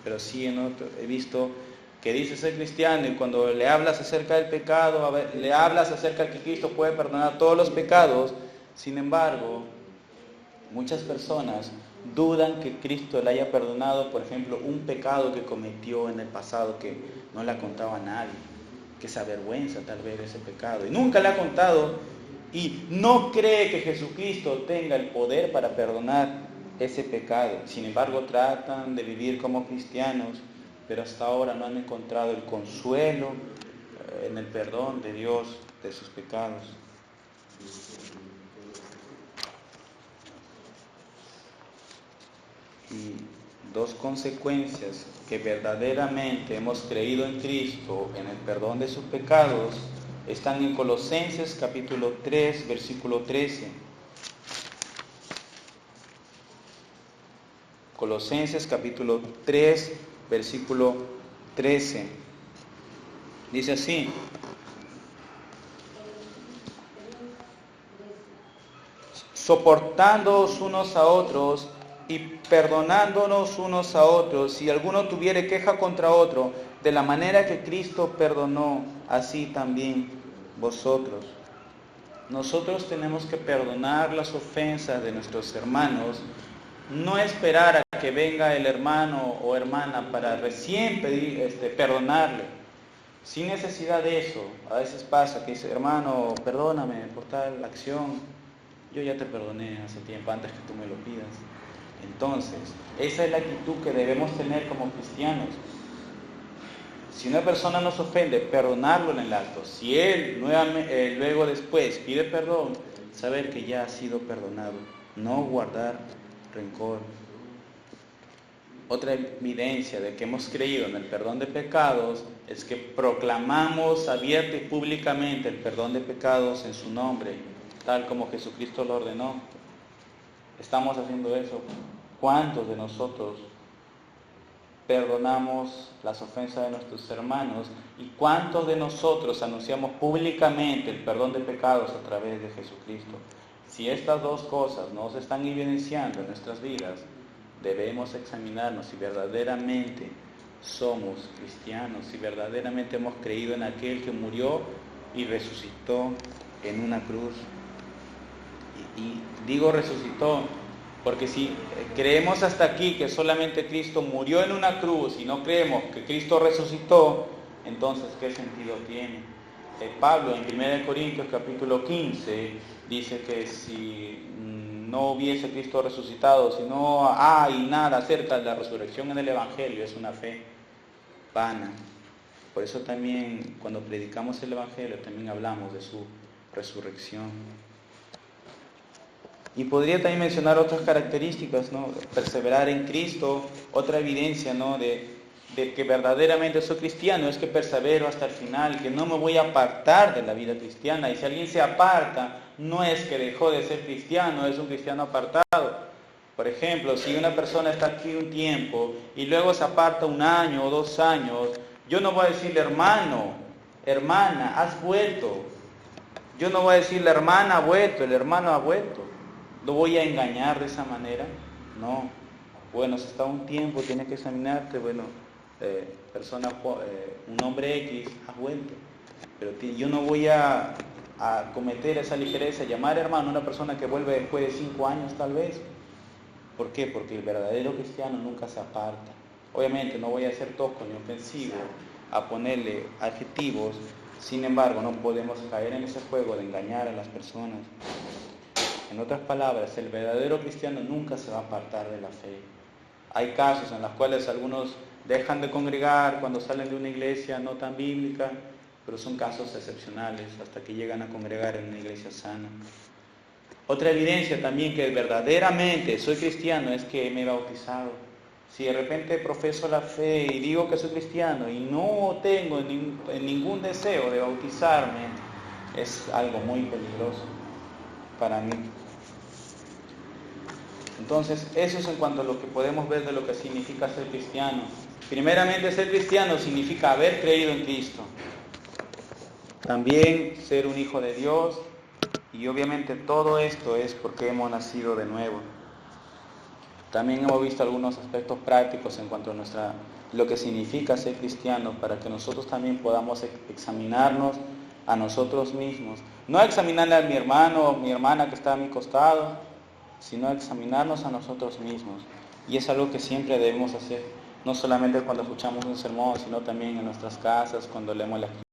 pero sí en otro, he visto que dice ser cristiano y cuando le hablas acerca del pecado, le hablas acerca de que Cristo puede perdonar todos los pecados. Sin embargo, muchas personas dudan que Cristo le haya perdonado, por ejemplo, un pecado que cometió en el pasado que no le ha contado a nadie, que se avergüenza tal vez de ese pecado y nunca le ha contado y no cree que Jesucristo tenga el poder para perdonar ese pecado. Sin embargo, tratan de vivir como cristianos, pero hasta ahora no han encontrado el consuelo en el perdón de Dios de sus pecados. Y dos consecuencias que verdaderamente hemos creído en Cristo, en el perdón de sus pecados, están en Colosenses capítulo 3, versículo 13. Colosenses capítulo 3, versículo 13. Dice así: soportándoos unos a otros y perdonándonos unos a otros, si alguno tuviere queja contra otro, de la manera que Cristo perdonó, así también vosotros. Nosotros tenemos que perdonar las ofensas de nuestros hermanos, no esperar a que venga el hermano o hermana para recién perdonarle, sin necesidad de eso. A veces pasa que dice, hermano, perdóname por tal acción, yo ya te perdoné hace tiempo, antes que tú me lo pidas. Entonces, esa es la actitud que debemos tener como cristianos. Si una persona nos ofende, perdonarlo en el acto. Si él luego después pide perdón, saber que ya ha sido perdonado. No guardar rencor. Otra evidencia de que hemos creído en el perdón de pecados es que proclamamos abierta y públicamente el perdón de pecados en su nombre, tal como Jesucristo lo ordenó. ¿Estamos haciendo eso? ¿Cuántos de nosotros perdonamos las ofensas de nuestros hermanos? ¿Y cuántos de nosotros anunciamos públicamente el perdón de pecados a través de Jesucristo? Si estas dos cosas no se están evidenciando en nuestras vidas, debemos examinarnos si verdaderamente somos cristianos, si verdaderamente hemos creído en aquel que murió y resucitó en una cruz. Y digo resucitó, porque si creemos hasta aquí que solamente Cristo murió en una cruz y no creemos que Cristo resucitó, entonces ¿qué sentido tiene? Pablo en 1 Corintios capítulo 15 dice que si no hubiese Cristo resucitado, si no hay nada acerca de la resurrección en el Evangelio, es una fe vana. Por eso también cuando predicamos el Evangelio también hablamos de su resurrección. Y podría también mencionar otras características, ¿no? Perseverar en Cristo, otra evidencia, ¿no? de que verdaderamente soy cristiano, es que persevero hasta el final, que no me voy a apartar de la vida cristiana. Y si alguien se aparta, no es que dejó de ser cristiano, es un cristiano apartado. Por ejemplo, si una persona está aquí un tiempo y luego se aparta 1 año o 2 años, yo no voy a decirle, hermano, hermana, has vuelto. Yo no voy a decirle, hermana, ha vuelto, el hermano ha vuelto. ¿Lo voy a engañar de esa manera? No. Bueno, si está un tiempo, tienes que examinarte, bueno, un hombre X ha vuelto. Pero yo no voy a cometer esa ligereza, llamar hermano a una persona que vuelve después de 5 años tal vez. ¿Por qué? Porque el verdadero cristiano nunca se aparta. Obviamente no voy a ser tosco ni ofensivo a ponerle adjetivos, sin embargo no podemos caer en ese juego de engañar a las personas. En otras palabras, el verdadero cristiano nunca se va a apartar de la fe. Hay casos en los cuales algunos dejan de congregar cuando salen de una iglesia no tan bíblica, pero son casos excepcionales hasta que llegan a congregar en una iglesia sana. Otra evidencia también que verdaderamente soy cristiano es que me he bautizado. Si de repente profeso la fe y digo que soy cristiano y no tengo ningún deseo de bautizarme, es algo muy peligroso para mí. Entonces, eso es en cuanto a lo que podemos ver de lo que significa ser cristiano. Primeramente, ser cristiano significa haber creído en Cristo. También ser un hijo de Dios. Y obviamente todo esto es porque hemos nacido de nuevo. También hemos visto algunos aspectos prácticos en cuanto a lo que significa ser cristiano, para que nosotros también podamos examinarnos a nosotros mismos. No examinarle a mi hermano o mi hermana que está a mi costado, sino examinarnos a nosotros mismos. Y es algo que siempre debemos hacer, no solamente cuando escuchamos un sermón, sino también en nuestras casas, cuando leemos la Escritura.